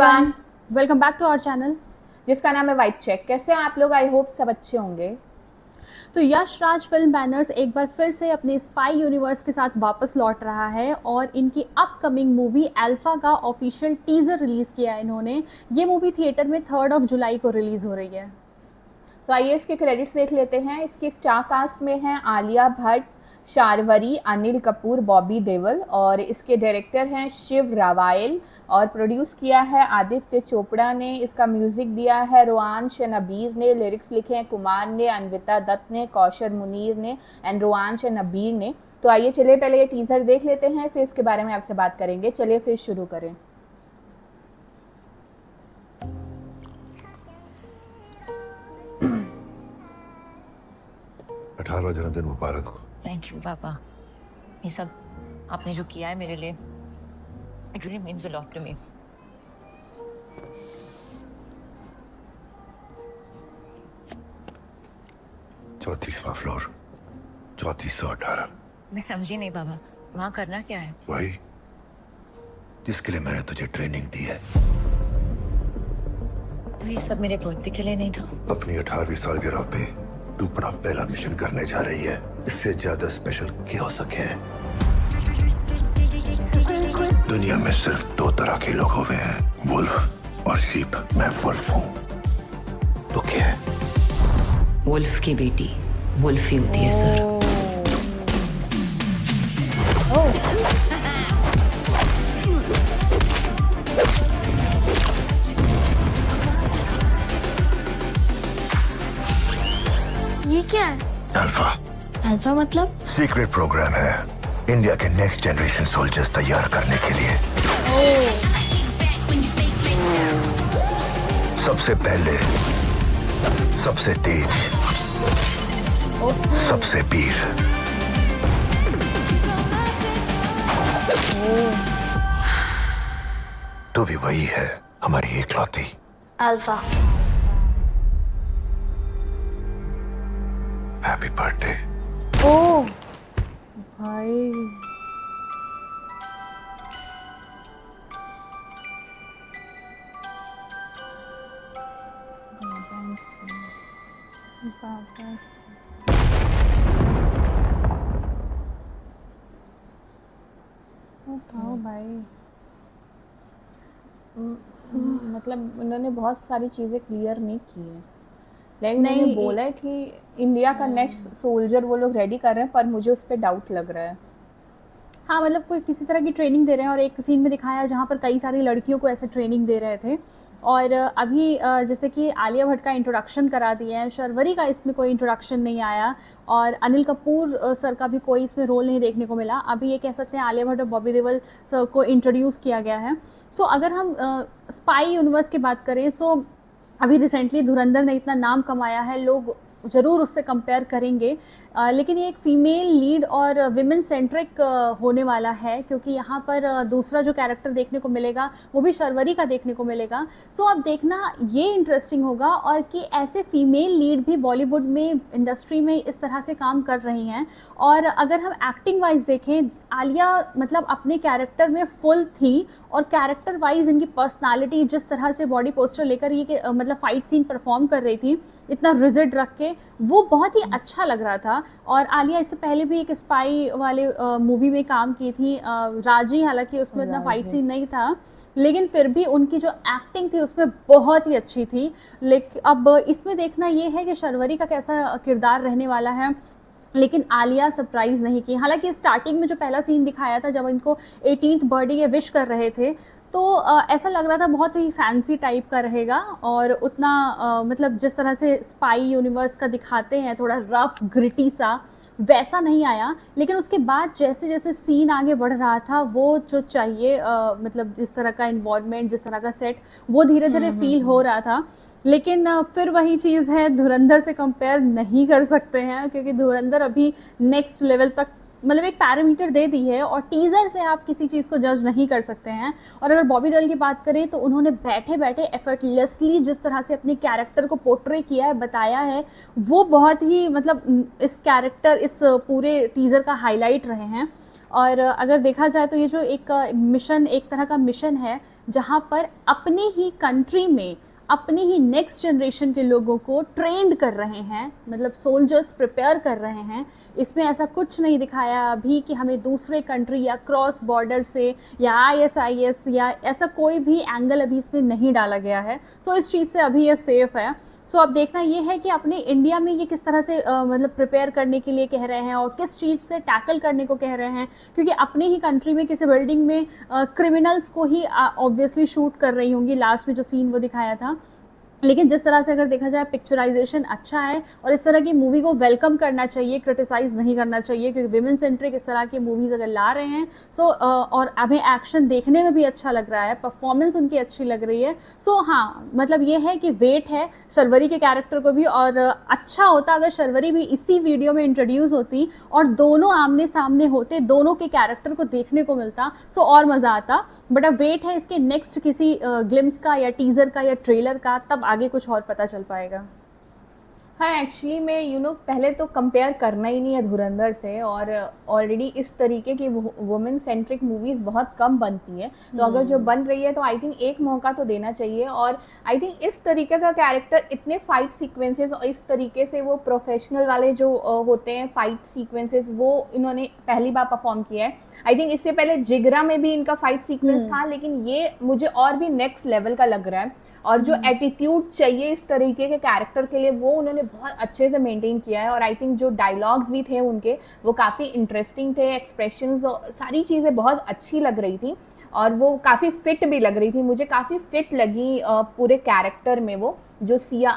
Everyone, welcome back to our channel. जिसका नाम है वाइट चेक। कैसे हैं आप लोग? आई होप सब अच्छे होंगे। तो यश राज फिल्म बैनर्स एक बार फिर से अपने स्पाई यूनिवर्स के साथ वापस लौट रहा है और इनकी अपकमिंग मूवी अल्फा का ऑफिशियल टीजर रिलीज किया है इन्होंने। ये मूवी थिएटर में 3 जुलाई को रिलीज हो रही है। तो आइए इसके क्रेडिट्स देख लेते हैं। इसकी स्टार कास्ट में हैं आलिया भट्ट, शार्वरी, अनिल कपूर, बॉबी देओल और इसके डायरेक्टर हैं शिव रावायल और प्रोड्यूस किया है आदित्य चोपड़ा ने। इसका म्यूजिक दिया है रोआन शनबीर ने, लिरिक्स लिखे हैं कुमार ने, अन्विता दत्त ने, कौशर मुनीर ने एंड रोआन शनबीर ने। तो आइए चलिए पहले ये टीजर देख लेते हैं, फिर इसके बारे में आपसे बात करेंगे। चलिए फिर शुरू करें। अठारहवां जन्मदिन मुबारक हो। थैंक यू पापा। ये सब आपने जो किया है मेरे लिए, it really means a lot to me. चौंतीसवां फ्लोर, 3418। मैं समझी नहीं पापा, वहाँ करना क्या है? वही जिसके लिए मैंने तुझे ट्रेनिंग दी है। तो ये सब मेरे बर्थडे के लिए नहीं था? अपनी 18वीं सालगिरह पे तू अपना पहला मिशन करने जा रही है। इससे ज्यादा स्पेशल क्या हो सके? दुनिया में सिर्फ 2 तरह के लोग हुए हैं, वुल्फ और शीप। मैं वुल्फ हूँ। तो क्या है? वुल्फ की बेटी वुल्फ ही होती है सर। ये क्या है? अल्फा अल्फा मतलब? सीक्रेट प्रोग्राम है इंडिया के नेक्स्ट जनरेशन सोल्जर्स तैयार करने के लिए। सबसे पहले, सबसे तेज, सबसे वीर। तू भी वही है, हमारी इकलौती अल्फा। Happy birthday. ओ भाई, वापस उठाओ भाई। मतलब उन्होंने बहुत सारी चीज़ें क्लियर नहीं की हैं। लाइक नहीं, उन्होंने बोला है कि इंडिया का नेक्स्ट सोल्जर वो लोग रेडी कर रहे हैं, पर मुझे उस पर डाउट लग रहा है। हाँ, मतलब कोई किसी तरह की ट्रेनिंग दे रहे हैं और एक सीन में दिखाया जहाँ पर कई सारी लड़कियों को ऐसे ट्रेनिंग दे रहे थे। और अभी जैसे कि आलिया भट्ट का इंट्रोडक्शन करा दिया है, शर्वरी का इसमें कोई इंट्रोडक्शन नहीं आया और अनिल कपूर सर का भी कोई इसमें रोल नहीं देखने को मिला। अभी ये कह सकते हैं आलिया भट्ट और बॉबी देओल सर को इंट्रोड्यूस किया गया है। सो अगर हम स्पाई यूनिवर्स की बात करें, सो अभी रिसेंटली धुरंधर ने इतना नाम कमाया है, लोग ज़रूर उससे कंपेयर करेंगे। लेकिन ये एक फ़ीमेल लीड और विमेन सेंट्रिक होने वाला है, क्योंकि यहाँ पर दूसरा जो कैरेक्टर देखने को मिलेगा वो भी शर्वरी का देखने को मिलेगा। सो अब देखना ये इंटरेस्टिंग होगा और कि ऐसे फीमेल लीड भी बॉलीवुड में इंडस्ट्री में इस तरह से काम कर रही हैं। और अगर हम एक्टिंग वाइज देखें, आलिया मतलब अपने कैरेक्टर में फुल थी और कैरेक्टर वाइज इनकी पर्सनालिटी, जिस तरह से बॉडी पोस्टर लेकर ये मतलब फाइट सीन परफॉर्म कर रही थी इतना रिजिड रख के, वो बहुत ही अच्छा लग रहा था। और आलिया इससे पहले भी एक स्पाई वाले मूवी में काम की थी, राजी, हालांकि उसमें इतना फाइट सीन नहीं था, लेकिन फिर भी उनकी जो एक्टिंग थी उसमें बहुत ही अच्छी थी। लेकिन अब इसमें देखना ये है कि शर्वरी का कैसा किरदार रहने वाला है। लेकिन आलिया सरप्राइज़ नहीं की। हालांकि स्टार्टिंग में जो पहला सीन दिखाया था जब इनको 18th बर्थडे ये विश कर रहे थे, तो ऐसा लग रहा था बहुत ही फैंसी टाइप का रहेगा और उतना मतलब जिस तरह से स्पाई यूनिवर्स का दिखाते हैं थोड़ा रफ ग्रिटी सा, वैसा नहीं आया। लेकिन उसके बाद जैसे जैसे सीन आगे बढ़ रहा था, वो जो चाहिए मतलब जिस तरह का इन्वॉल्वमेंट, जिस तरह का सेट, वो धीरे धीरे फील हो रहा था। लेकिन फिर वही चीज़ है, धुरंधर से कंपेयर नहीं कर सकते हैं, क्योंकि धुरंधर अभी नेक्स्ट लेवल तक मतलब एक पैरामीटर दे दी है और टीज़र से आप किसी चीज़ को जज नहीं कर सकते हैं। और अगर बॉबी देओल की बात करें तो उन्होंने बैठे बैठे एफर्टलेसली जिस तरह से अपने कैरेक्टर को पोर्ट्रे किया है, बताया है, वो बहुत ही मतलब इस कैरेक्टर, इस पूरे टीज़र का हाईलाइट रहे हैं। और अगर देखा जाए तो ये जो एक मिशन, एक तरह का मिशन है जहाँ पर अपनी ही कंट्री में अपनी ही नेक्स्ट जनरेशन के लोगों को ट्रेंड कर रहे हैं, मतलब सोल्जर्स प्रिपेयर कर रहे हैं। इसमें ऐसा कुछ नहीं दिखाया अभी कि हमें दूसरे कंट्री या क्रॉस बॉर्डर से या ISIS या ऐसा कोई भी एंगल अभी इसमें नहीं डाला गया है। सो इस चीज़ से अभी ये सेफ़ है। सो अब देखना ये है कि अपने इंडिया में ये किस तरह से मतलब प्रिपेयर करने के लिए कह रहे हैं और किस चीज़ से टैकल करने को कह रहे हैं, क्योंकि अपनी ही कंट्री में किसी बिल्डिंग में क्रिमिनल्स को ही ऑब्वियसली शूट कर रही होंगी, लास्ट में जो सीन वो दिखाया था। लेकिन जिस तरह से अगर देखा जाए पिक्चराइजेशन अच्छा है और इस तरह की मूवी को वेलकम करना चाहिए, क्रिटिसाइज़ नहीं करना चाहिए, क्योंकि विमेन सेंट्रिक इस तरह की मूवीज़ अगर ला रहे हैं और हमें एक्शन देखने में भी अच्छा लग रहा है, परफॉर्मेंस उनकी अच्छी लग रही है। हाँ, मतलब ये है कि वेट है शर्वरी के कैरेक्टर को भी, और अच्छा होता अगर शर्वरी भी इसी वीडियो में इंट्रोड्यूस होती और दोनों आमने सामने होते, दोनों के कैरेक्टर को देखने को मिलता, और मज़ा आता। बट अब वेट है इसके नेक्स्ट किसी ग्लिम्स का या टीज़र का या ट्रेलर का, तब आगे कुछ और पता चल पाएगा। हाँ, एक्चुअली मैं पहले तो कंपेयर करना ही नहीं है धुरंधर से, और ऑलरेडी इस तरीके की वुमेन सेंट्रिक मूवीज़ बहुत कम बनती है, तो अगर जो बन रही है तो आई थिंक एक मौका तो देना चाहिए। और आई थिंक इस तरीके का कैरेक्टर, इतने फाइट सीक्वेंसेस और इस तरीके से वो प्रोफेशनल वाले जो होते हैं फाइट सीक्वेंसेस, वो इन्होंने पहली बार परफॉर्म किया है। आई थिंक इससे पहले जिगरा में भी इनका फाइट सीक्वेंस था, लेकिन ये मुझे और भी नेक्स्ट लेवल का लग रहा है। और जो एटीट्यूड चाहिए इस तरीके के कैरेक्टर के लिए, वो उन्होंने बहुत अच्छे से मेंटेन किया है। और आई थिंक जो डायलॉग्स भी थे उनके, वो काफ़ी इंटरेस्टिंग थे, एक्सप्रेशंस और सारी चीज़ें बहुत अच्छी लग रही थी, और वो काफ़ी फिट भी लग रही थी। मुझे काफ़ी फिट लगी पूरे कैरेक्टर में वो जो सिया,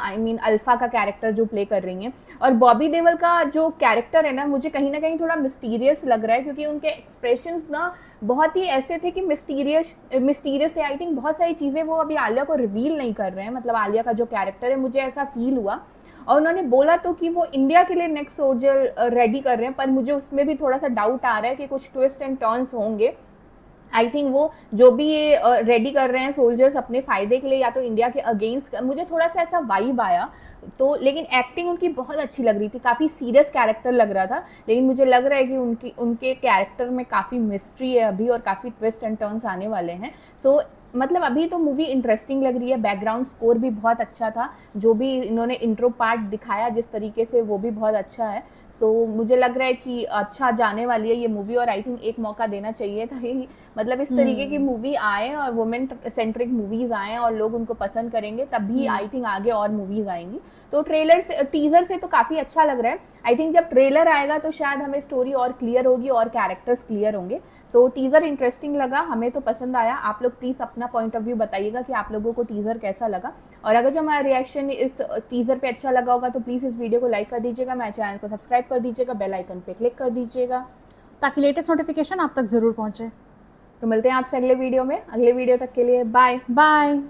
अल्फा का कैरेक्टर जो प्ले कर रही हैं। और बॉबी देओल का जो कैरेक्टर है ना, मुझे कहीं ना कहीं थोड़ा मिस्टीरियस लग रहा है, क्योंकि उनके एक्सप्रेशंस ना बहुत ही ऐसे थे कि मिस्टीरियस थे। आई थिंक बहुत सारी चीज़ें वो अभी आलिया को रिवील नहीं कर रहे हैं, मतलब आलिया का जो कैरेक्टर है, मुझे ऐसा फील हुआ। और उन्होंने बोला तो कि वो इंडिया के लिए नेक्स्ट सोल्जर रेडी कर रहे हैं, पर मुझे उसमें भी थोड़ा सा डाउट आ रहा है कि कुछ ट्विस्ट एंड टर्न्स होंगे। आई थिंक वो जो भी ये रेडी कर रहे हैं सोल्जर्स अपने फ़ायदे के लिए, या तो इंडिया के अगेंस्ट, मुझे थोड़ा सा ऐसा वाइब आया। तो लेकिन एक्टिंग उनकी बहुत अच्छी लग रही थी, काफ़ी सीरियस कैरेक्टर लग रहा था, लेकिन मुझे लग रहा है कि उनके कैरेक्टर में काफ़ी मिस्ट्री है अभी, और काफ़ी ट्विस्ट एंड टर्न्स आने वाले हैं। सो मतलब अभी तो मूवी इंटरेस्टिंग लग रही है। बैकग्राउंड स्कोर भी बहुत अच्छा था, जो भी इन्होंने इंट्रो पार्ट दिखाया जिस तरीके से, वो भी बहुत अच्छा है। सो मुझे लग रहा है कि अच्छा जाने वाली है ये मूवी, और आई थिंक एक मौका देना चाहिए था। मतलब इस तरीके की मूवी आए और वुमेन सेंट्रिक मूवीज़ आए और लोग उनको पसंद करेंगे, तभी आई थिंक आगे और मूवीज़ आएंगी। तो ट्रेलर से, टीज़र से तो काफ़ी अच्छा लग रहा है। आई थिंक जब ट्रेलर आएगा तो शायद हमें स्टोरी और क्लियर होगी और कैरेक्टर्स क्लियर होंगे। सो टीज़र इंटरेस्टिंग लगा, हमें तो पसंद आया। आप लोग प्लीज़ अपना पॉइंट ऑफ व्यू बताइएगा कि आप लोगों को टीज़र कैसा लगा, और अगर जो हमारा रिएक्शन इस टीज़र पे अच्छा लगा होगा तो प्लीज़ इस वीडियो को लाइक कर दीजिएगा, मेरे चैनल को सब्सक्राइब कर दीजिएगा, बेल आइकन पे क्लिक कर दीजिएगा, ताकि लेटेस्ट नोटिफिकेशन आप तक ज़रूर पहुँचे। तो मिलते हैं आपसे अगले वीडियो में। अगले वीडियो तक के लिए बाय बाय।